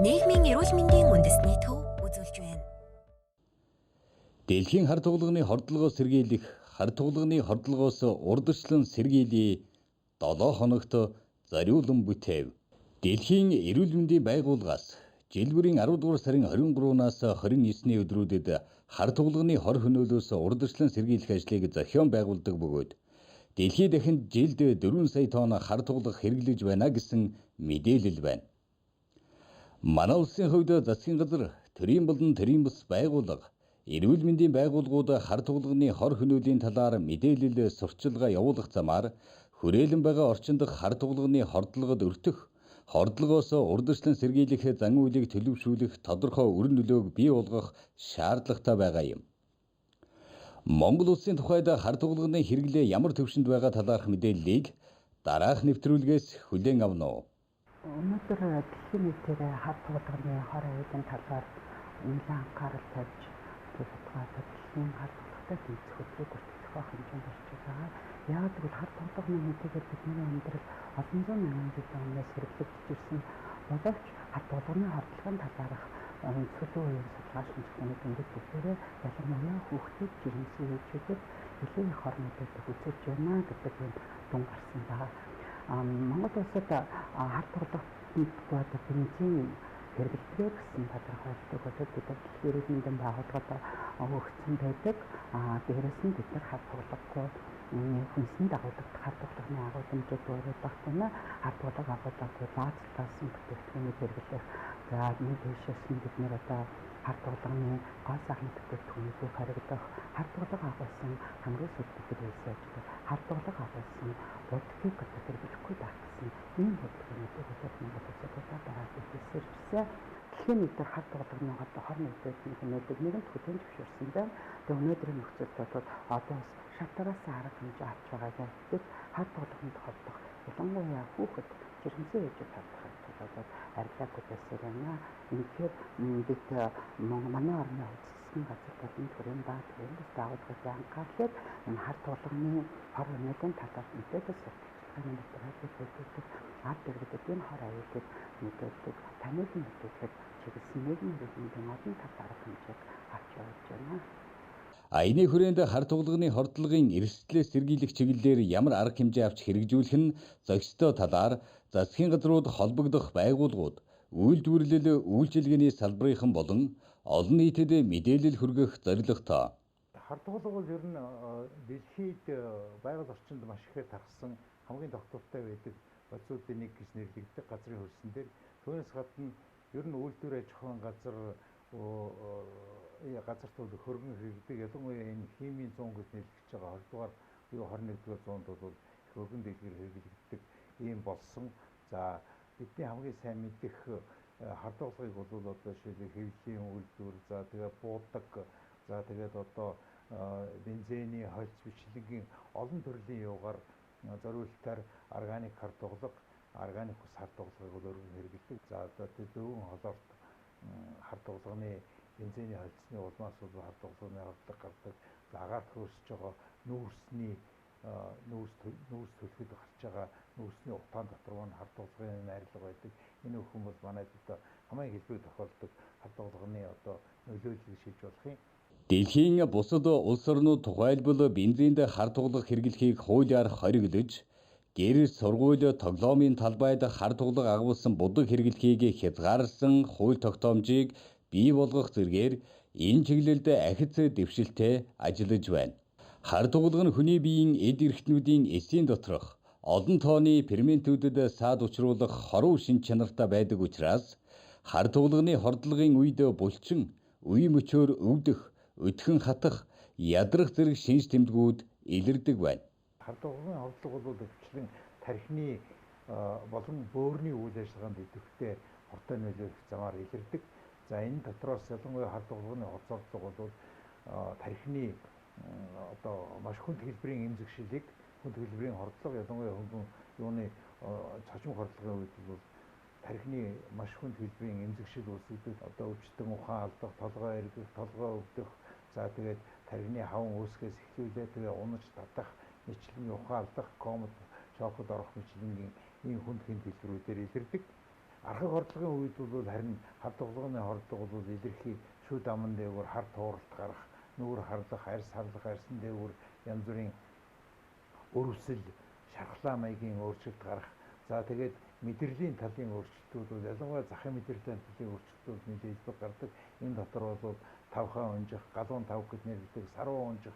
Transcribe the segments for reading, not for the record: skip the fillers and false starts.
Нийгмийн эрүүл мэндийн үндэсний төв үзүүлж байна. Дэлхийн хар тулганы хордлогоос сэргийлэх хар тулганы хордлогоос урдчлан сэргийлье 7 хоногт зориулан бүтээв. Дэлхийн эрүүл мэндийн байгууллагаас жил бүрийн 10 дугаар сарын 23-наас 29-ний өдрүүдэд хар тулганы хор хөнөөлөөс урдчлан сэргийлэх ажлыг зохион байгуулдаг бөгөөд дэлхийд дахинд жилд 4 сая тонн хар тулга хэрэглэж байна гэсэн мэдээлэл байна. Манай улсын хувьд засгийн газар, төрийн болон төрийн бус байгууллага, эрүүл мэндийн байгууллагууд хар тулганы хор хөнөөлийн талаар мэдээлэл сурталчилгаа явуулах замаар хүрээлэн байгаа орчин дахь хар тулганы хордлогод өртөх, хордлогоос урдчлан сэргийлэх зан үйлийг төлөвшүүлэх тодорхой үр нөлөөг бий болгох шаардлагатай байгаа юм. Монгол улсын тухайд хар тулганы хэрэглээ ямар төвшөнд байгаа талаарх мэдээллийг дараах нэвтрүүлгээс хүлээн авна уу. Өнөөдөр дэлхийн нийтээр хар тулганы хор хөнөөлийн талаар нэлээд анхаарал тавьж судалгаалаад дэлхийн хар тулгатай тэмцэх хөтөлбөр бүртгэх байх хэмжээнд орчиж байгаа. Яагаад гэвэл хар тулганы мэдээгээр бидний амьдрал олон зуун мянган жилийн өмнөөс хэрэглэгдэж ирсэн боловч хар тулганы хордлогын талаарх сүүлийн үеийн судалгаа шинжилгээний дүнлэг бүлгээрээ ялангуяа хүүхдүүд, жирэмсэн ээжүүдэд нэлээд их хор мэдээлэл үзүүлж байна гэдэг юм дүн гарсан байна. Монгол улсад хар тулганд бензин хэрэглэдэг гэсэн тодорхойлдог болоод бид дэлхийн эрүүл мэндийн байгууллагад өгсөн байдаг. Дээрээс нь бид нар хар тулгыг хүнсний дагуулдаг хар тулгын агуулмжууд өөрөлдөх юм. Хар тулгыг агуулдаг лазерласан бүтээгдэхүүнийг хэрэглэх. За энэ дэшээс нь бид нэр одоо хар тулгын гол сайхны бүтээгдэхүүнийг харагдах, хар тулгыг агуулсан хамгийн сүүлдээ үйлсэж хар тулгыг агуулсан будкийг одоо хэрэглэхгүй байх гэсэн ийм хөдөлгөөнүүдийг Монгол улсад удаан хэлсэрчсэн. Дэлхийн нийтээр хар тулгын хор мэдээллийн хөнөөдөг нэгэнт хүлээн зөвшөөрсөн байна. Тэгээ өнөөдрийн нөхцөлд бол одоо шатараас арга хэмжээ авч байгаа гэдэг хар тулганд холбох ялангуяа хүүхэд, жирэмсэн ээжүүд хандах тулгаад арилгаагүй байсан байна. Үнэхээр бид манай орны засгийн газар болон төрийн баа төрийн бас байгууллагын анхаарлыг энэ хар тулганы хор хөнөөлийн талаар мэдээлэл сурталчилгааны материалыг бүрдүүлдэг ард иргэдэд энэ хор аюулыг мэдээлдэг, таниулан мэдээлэх чиглэсэн нийгмийн эрүүл мэндийн олон талын арга хэмжээг авч явж байна. Аяны хүрээнд хар тулганы хордлогын эрсдлээс сэргийлэх чиглэлээр ямар арга хэмжээ авч хэрэгжүүлэх нь зохистой талаар засгийн газрууд холбогдох байгууллагууд, үйлдвэрлэл үйлчилгээний салбарынхан болон олон нийтэд мэдээлэл хүргэх зорилготой. Хар тулга бол ер нь дэлхийд байгаль орчинд маш ихээр тархсан хамгийн тогтвортой байдаг бодисуудын нэг гэж нэрлэгддэг газрын хөрсөн дээр түүнээс гадна ер нь үйлдвэр аж ахуйн газар газар туул хөргөн хэрэгдэг ялангуяа энэ химийн 100 гэж нэрлэгдэж байгаа 20 дугаар буюу 21-р зуунд бол их хөргөн дэлгэр хэрэглэгддэг ийм болсон. За бидний хамгийн сайн мэдих хар тулгыг бол одоо жишээлбэл хэвлэлийн үйлдвэр, за тэгээ буудаг, за тэгээд одоо бензиний хольц бичлэгийн олон төрлийн юугаар зориултаар органик хар тулга, органик ус хар тулгыг бол өргөн хэрэглэдэг. За одоо дөвөн холоорт хар тулганы бензиний хольцны улмаас бол хар тулганы хордлого гардаг. Агаарт хөрсөж байгаа нүүрс төлөхөд гарч байгаа нүүрсний утаан дотор маань хар тулгын найрлага байдаг. Энэ бүхэн бол манайд одоо хамгийн хэлбэр тохиолдог хар тулганы одоо нөлөөллийг шийдэж болох юм. Дэлхийн бусад улс орнууд тухайлбал бензинд хар тулга хэрэглэхийг хуулиар хориглож, гэр сургууль тоглоомын талбайд хар тулга агуулсан будаг хэрэглэхийг хязгаарласан хууль тогтоомжийг бий болгох зэргээр энэ чиглэлд ахиц дэвшилтэй ажиллаж байна. Хар тулга нь хүний биеийн эд эрхтнүүдийн эсийн доторх олон тооны ферментүүдэд саад учруулах хоруу шинж чанартай байдаг учраас хар тулганы хордлогын үед булчин, үе мөчөөр өвдөх, өдхөн хатах, ядрах зэрэг шинж тэмдгүүд илэрдэг байна. Хар тулганы хордлого бол өвчлэн тархины болон бөөрийн үйл ажиллагаанд идэвхтэй хортой нөлөөлөх замаар илэрдэг. За энэ дотроос ялангуяа хар тулганы хордлого бол тархины одоо маш хүнд хэлбэрийн эмзэг шилийг, хүнд хэлбэрийн хордлого ялангуяа хөнгөн юуны цочмог хордлогын үед бол тархины маш хүнд хэлбэрийн эмзэг шил үүсгдэг. Одоо өвчтөн ухаан алдах, толгой эргэх, толгой өвдөх, за тэгээд тархины хаван үүсгээс эхлүүлээ тэгээ унаж татах, мэтлэгийн ухаан алдах, комод шокод орох мэтлэнгийн ийм хүнд хэлбэрүүдээр илэрдэг. архаг хордлогын үед бол харин хар тоглооны хордлого бол илэрхий шүд аман дээгүүр хар тууралт гарах, нүүр харлах, арьсан дээгүүр янз бүрийн өрөвсөл, шархлаа маягийн өөрчлөлт гарах. За тэгээд мэдрэлийн талын өөрчлөлтүүд бол ялангуяа захын мэдрэлийн талын өөрчлөлтүүд нэлээд илбэг гардаг. Энэ дотор бол тавхаа унжих, галуун тавх гэж нэрлэдэг саруу унжих,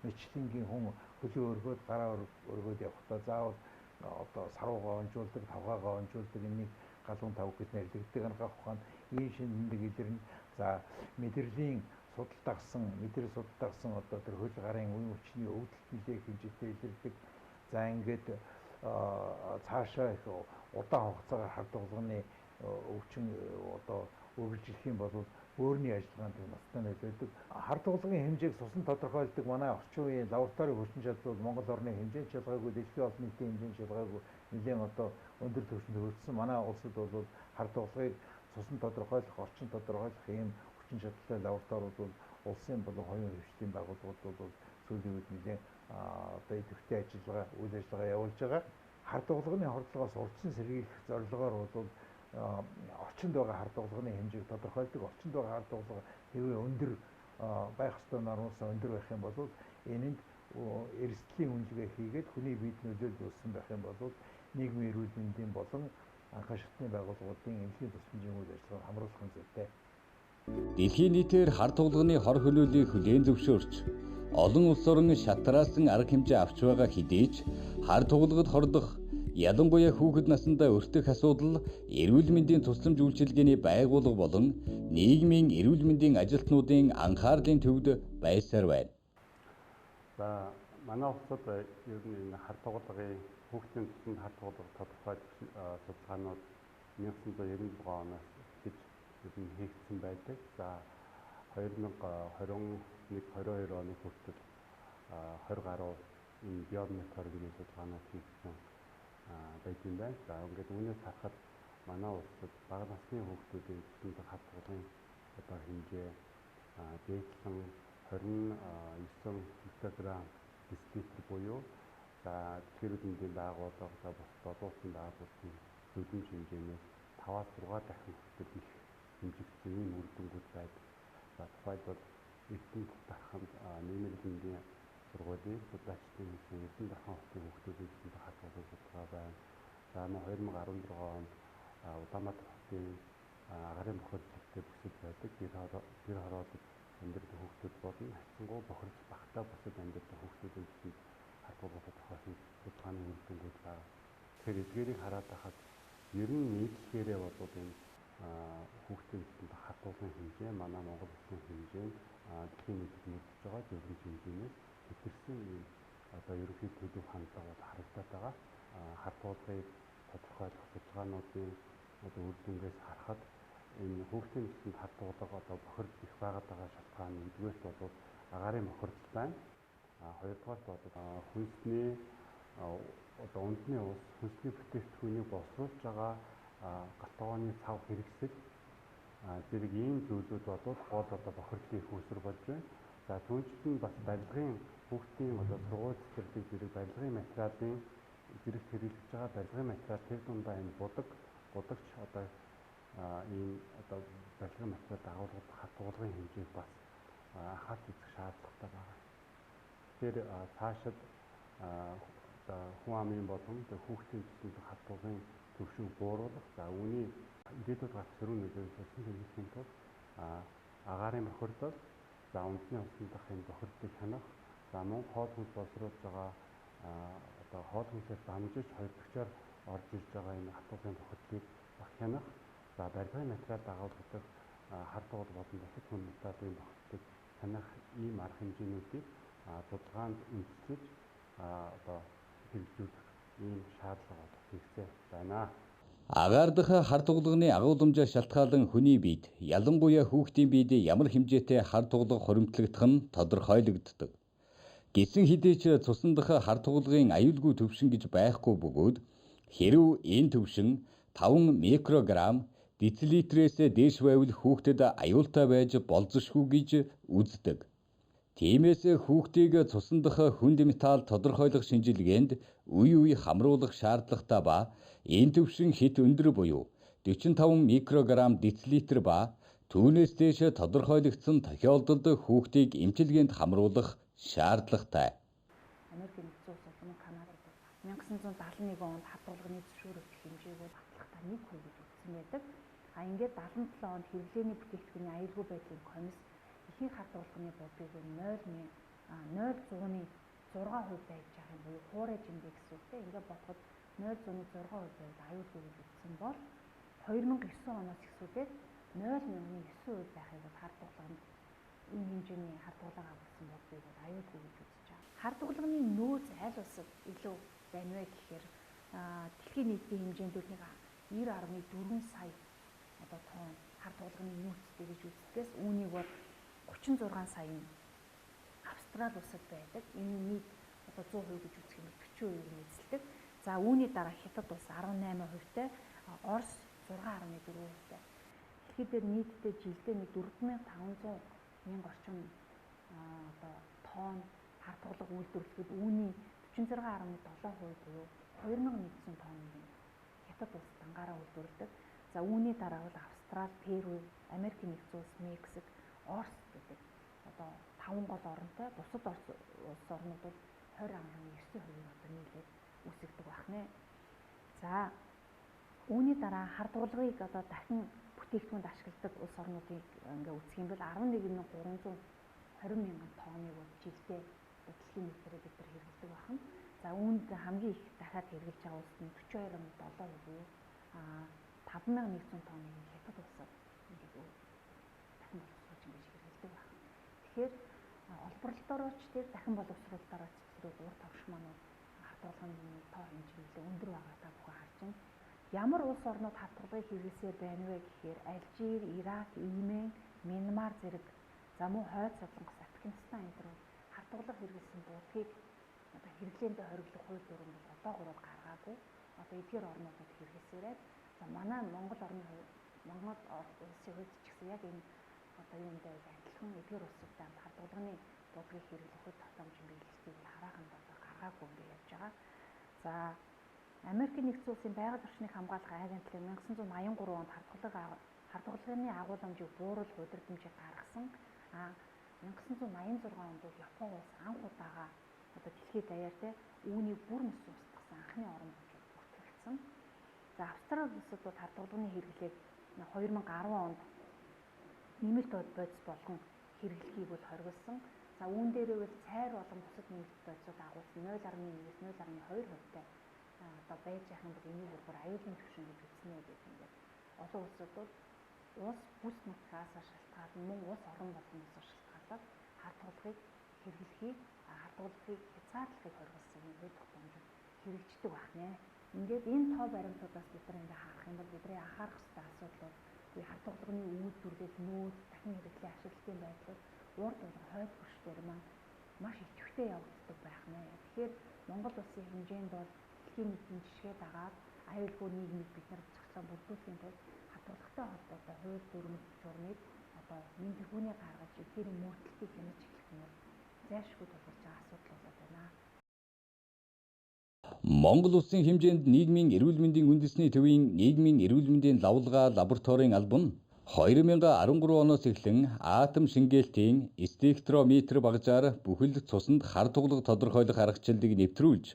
мэчлэнгийн хүн хөлөө өргөөд гараа өргөөд явахдаа заавал одоо саруугаа унжуулдаг, тавхаагаа унжуулдаг, энийг галуун тавх гэж нэрлэгддэг. Анхаа ухаанд ийм шинэлэг илэрнэ. За мэдрэлийн мэдрэл судалдагсан одоо тэр хөл гарын үе өчний өвдөлт нэлээд хэмжээтэй илэрдэг. За ингээд цаашаа их удаан хугацаагаар хар тоглооны өвчин одоо үргэлжлэх юм бол өөрийн ажиллагаанд ноцтой нөлөөлдөг. Хар тоглооны хэмжээг сусан тодорхойлдог манай орчин үеийн лабораторийн хүчин чадал бол Монгол орны хэмжээнд шалгаагүй, дэлхийн олон нийтийн хэмжээнд шалгаагүй нэлээд одоо өндөр түвшинд хүрсэн. Манай улсад бол хар тоглоомыг сусан тодорхойлох, орчин тодорхойлох ийм хүчин чадалтай лабораториуд бол улсын болон хоёрын хөгжлийн байгууллагууд бол сүүлийн үед нэлээд одоо идэвхтэй үйл ажиллагаа явуулж байгаа. Хар тоглооны хордлогоос урьдчилан сэргийлэх зорилгоор бол орчинд байгаа хар тоглооны хэмжээг тодорхойлдог. Орчинд байгаа хар тоглоо хэвээ өндөр байх ёстой нормоос өндөр байх юм бол энэнд эрсдлийн үнэлгээ хийгээд хүний биед нөлөөлж өссөн байх юм бол нийгмийн эрүүл мэндийн болон анхаа шатны байгууллагуудын эмнэлгийн тусламжийн үйл ажиллагааг хамруулах нь зүйтэй. Дэлхийн нийтээр хар тоглооны хор хөнөөлийг хүлээн зөвшөөрч олон улс орн шатраасан арга хэмжээ авч байгаа хэдий ч хар тоглогод хордох ялангуяа хүүхэд насндаа өртөх асуудал эрүүл мэндийн тусламж үйлчилгээний байгууллага болон нийгмийн эрүүл мэндийн ажилтнуудын анхаарлын төвд байсаар байна. За манай улсад ер нь энэ хар тоглоомын хүүхдийн тусламж хар тоглоом тодорхойлох судалгаанууд 1996 оноос гэж ер нь хийгдсэн байдаг. За 2021-22 оны хүртэл 20 гаруй энэ биометрийн судалгаанууд хийгдсэн байт юм байна. За ингээд үүнээс харахад манай улсад бага насны хүүхдүүдийн тусламж хар тоглоомын одоо хэмжээ дээдлэн 29 микрограмм децилитр буюу за дэлхийн мэндийн байгууллага за бус олон улсын байгууллагын зөвлөмж хэмжээнээс 5-6 дахин хүртэл их хэмжигдсэн ийм үр дүнгууд байдаг. За тухайлбал Эрдэнэ дарханд нийгмийн мэндийн сургуулийн судлаачдын хийсэн Эрдэнэ дархан хотын хүүхдүүдийн тусламж хар тоглоом судалгаа байна. За 2016 онд Улаанбаатар хотын агарын бохирдлогтой бүсэд байдаг гэр хороолол амьдрэх хүүхдүүд болон хайцангуй бохирдол багтаа бүсэд амьдрэх хүүхдүүдийн тусламж хар тоглоом тодорхойлсон судалгааны үр дүнгууд байна. Тэгэхээр эдгээрийг хараад байхад ер нь нийтлэлээрээ бол энэ хүүхдийн тусламж хар тоглоомын хэмжээ манай Монгол улсын хэмжээнд дэлхийн нийтэд мөрдөж байгаа зөвлөмж хэмжээнээс хэтэрсэн ийм одоо ерөнхий төлөв хандлага бол харагдаад байгаа. Хар тоглоомыг тодорхойлох судалгаануудын одоо үр дүнгээс харахад энэ хүүхдийн тусламж хар тоглоом одоо бохирдол их байгаад байгаа шалтгаан нэгдүгээрт бол агарын бохирдол байна. Хоёрдугаарт бол хүнсний одоо үндэсний ус хүнсний бүтээгдэхүүнийг боловсруулж байгаа галтгооны цав хэрэгсэл зэрэг ийм зүйлүүд бол гол одоо бохирдлын их үүсвэр болж байна. За түүнчлэн нь бас барилгын хүүхдийн одоо сургууль цэцэрлэг зэрэг барилгын материалын зэрэгт хэрэглэж байгаа барилгын материал тэр дундаа энэ будагч одоо ийм одоо барилгын материал дагуулгад хар тоглоомын хэмжээг бас анхаарч үзэх шаардлагатай байна. Тэр цаашид хүн амын болон хүүхдийн тусламж хар тоглоомын төвшин бууруулах. За үүний ирээдүйд гарах сөрөг нөлөөс хэлхийн тулд агарын бохирдол, за үндэсний усны дахын бохирдлыг хянах, за мөн хоол хүнс боловсруулж байгаа одоо хоол хүнсээр дамжиж хоёрдогчоор орж ирж байгаа энэ хар тоглоомын бохирдлыг бас хянах, за барилгын материал дагуулгадаг хар тоглоом болон бусад хүнс материалын бохирдлыг хянах ийм арга хэмжээнүүдийг судалгаанд үндэслэж одоо хэрэгжүүлэх ийм шаардлага хэрэгтэй байна. Агаардах хар тоглооны агуулмжаас шалтгаалan хүний биед, ялангуяа хүүхдийн биед ямар хэмжээтэй хар тоглоо хоримтлагдах нь тодорхойлогддог. Гэсэн хэдий ч цусндах хар тоглоомын аюулгүй төвшин гэж байхгүй бөгөөд хэрв энэ төвшин 5 микрограмм децилитрээс дээш байвал хүүхдэд аюултай байж болзошгүй гэж үздэг. Тиймээс хүүхдийг цусндах хүнд металл тодорхойлох шинжилгээнд үе үе хамруулах шаардлагатай ба энэ төвшин хэт өндөр буюу 45 микрограмм децилитр ба түүнээс дээш тодорхойлогдсон тохиолдолд хүүхдийг эмчилгээнд хамруулах шаардлагатай. Америкийн нэгдсэн улс болон Канадад 1971 онд хадгалганы зөвшөөрөлт хэмжээгөө батлахдаа 1% гэж үзсэн байдаг. Ингээд 77 онд хэрэглээний бүтээгдэхүүний аюулгүй байдлын комисс ихэнх хадгалганы бодлогыг 0.6% байж байгаа юм буюу хуурай жимдээ гэсэн үгтэй. Ингээд бодоход 0.6% байвал аюулгүй гэж үзсэн бол 2009 оноос эхлүүлээд 0.9% байхыг бол хадгалганд энэ хэмжээний хадгалга авсан бодлогыг бол аюулгүй гэж үзэж байгаа. Хадгалганы нөөц аль улсад илүү байна вэ гэхээр дэлхийн нийтийн хэмжээнд 90.4 сая тонн хадгалганы нөөцтэй гэж үздэг. Үүнийг бол 36 сая нь Австрали улсад байдаг. Энэ нийт 100% гэж үзэх юм бол 40% эзэлдэг. За үүний дараа Хятад улс 18%-тай, Орос 6.4%-тай. Тэгэхээр нийтдээ жилдээ 4500 мянга орчим тонн хадгалга үйлдвэрлэхэд үүний 46.7% буюу 2100 тонныг Хятад улс дангаараа үйлдвэрлэдэг. За үүний дараа бол Австрали, Перу, Америкийн нэгдсэн улс, Мексик, Орос гэдэг 5 гол оронтой. Бусад улс орнууд бол 20.9% нийлээд үүсгдэг байна. За үүний дараа хадгалгыг дахин бүтээгдэхүүнд ашигладаг улс орнуудыг ингээ үзэх юм бол 11,320 мянган тонныг жилдээ дэлхийн нийтээр бид нар хэрэглэдэг байна. За үүнд хамгийн их дахиад хэрэглэж байгаа улс нь 42.7% буюу 5100 тонныг Хятад улсад ингээ дахин боловсруулж ингэж хэрэглэдэг байна. Тэгэхээр олборлолтоорооч тэр дахин боловсруулалтаараа цэцлүүд урт тавш манууд хадгалганы тоо хэмжээ өндөр байгаа та бүхэн харж байна. Ямар улс орнууд хадгалгыг хэрэглэсээр байна вэ гэхээр Алжир, Ирак, Йемен, Мянмар зэрэг за мөн Хойд Солонгос, Афганистан энэ төр хадгалга хэрэглэсэн буудгийг хэрэглээндээ хориглох хууль дүрм бол одоогоор гаргаагүй. Эдгээр орнуудад хэрэглэсээрээ за манай Монгол улсын хувьд ч гэсэн яг энэ юундаа адилхан эдгээр улсуудад хадгалганы буудгийг хэрэглэх үед тотомж биелэлтийг хараахан гаргаагүй ингэ явж байгаа. За Америкийн нэгдсэн улсын байгаль орчныг хамгаалах агентлаг 1983 онд хадгалганы агуулмжийг бууруулах удирдамжийг гаргасан. 1986 онд бол Япон улс анх удаага дэлхийд даяар үүнийг бүр мөс устгасан анхны орн болж бүртгэгдсэн. За Австрали улсад бол хадгалганы хэрэглээг 2010 онд нэмэлт бодис болгон хэрэглэхийг бол хориглосон. За үүн дээрээ бол цайр болон бусад нэмэлт бодисууд агуулсан 0.1-ээс 0.2%-тай байж явах юм бол энийг бүр аюулын түвшин гэж үзнэ гэдэг ингээд олон улсууд бол улс бүс нутгаас шалтгаалan мөн улс орон болгоноос шалтгаалаад хадгалгыг хэрэглэхийг хязгаарлахыг хориглосон юм үйл тогтоомжууд хэрэгждэг байна. Ингээд энэ тоо баримтуудаас бид нар ингээ харах юм бол бидний анхаарах ёстой асуудал бол хадгалганы үйлдвэрлэл нөөц дахин хэрэглээ ашиглалтын байдлууд урд хойд хүршээр маш идэвхтэй явагддаг байна. Тэгэхээр Монгол улсын хэмжээнд бол дэлхийн нийтийн жишгээ дагаад аюулгүй нийгмийг бид нар зохицон бүрдүүлэхийн тулд хадгалгатай холбоотой хууль дүрм журмыг энэ тэргүүний гаргаж эдгээр мөрдлөлтийг хянаж эхлэх нь зайлшгүй тулгарч байгаа асуудал болоод байна. Монгол улсын хэмжээнд нийгмийн эрүүл мэндийн үндэсний төвийн нийгмийн эрүүл мэндийн лавлгаа лабораторийн албан 2013 оноос эхлэн атом шингээлтийн спектрометр багажаар бүхэл цуснд хар туглаг тодорхойлох аргачлалыг нэвтрүүлж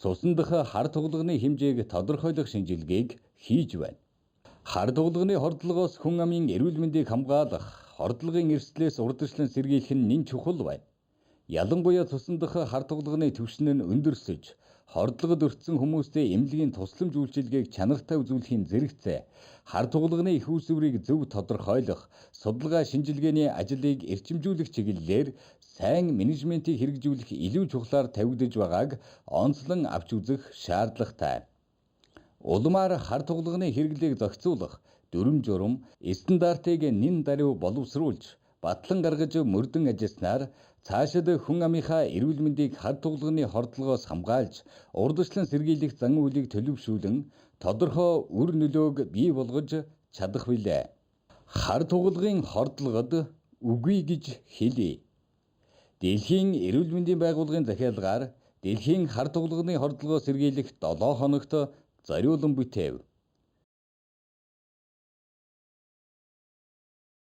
цуснд дах хар туглагын хэмжээг тодорхойлох шинжилгээг хийж байна. Хар туглагын хордлогоос хүн амын эрүүл мэндийг хамгаалах, хордлогын эрсдлээс урдчлан сэргийлэх нь нэн чухал байна. Ялангуяа цуснд дах хар туглагын түвшин нь өндөрсөж, хордлогод өртсөн хүмүүстэй эмнэлгийн тусламж үйлчилгээг чанартай үзүүлэхийн зэрэгцээ, хар туглагын их үүсвэрийг зөв тодорхойлох, судалгаа шинжилгээний ажлыг эрчимжүүлэх чиглэлээр сайн менежментийг хэрэгжүүлэх илүү чухлаар тавигдж байгааг онцлон авч үзэх шаардлагатай. Улмаар хар туглагын хэрэглээг зохицуулах дүрм журам стандартыг нэн даруй боловсруулж, батлан гаргаж мөрдөн ажилласнаар цаашид хүн амынхаа эрүүл мэндийг хар туглагын хордлогоос хамгаалж, урдчлан сэргийлэх зан үйлийг төлөвшүүлэн тодорхой үр нөлөөг бий болгож чадах билээ. Хар туглагын хордлогод үгүй гэж хэлье. Дэлхийн эрүүл мэндийн байгууллагын захиалгаар дэлхийн хар туглагын хордлогоос сэргийлэх 7 хоногт зориулан бүтэв.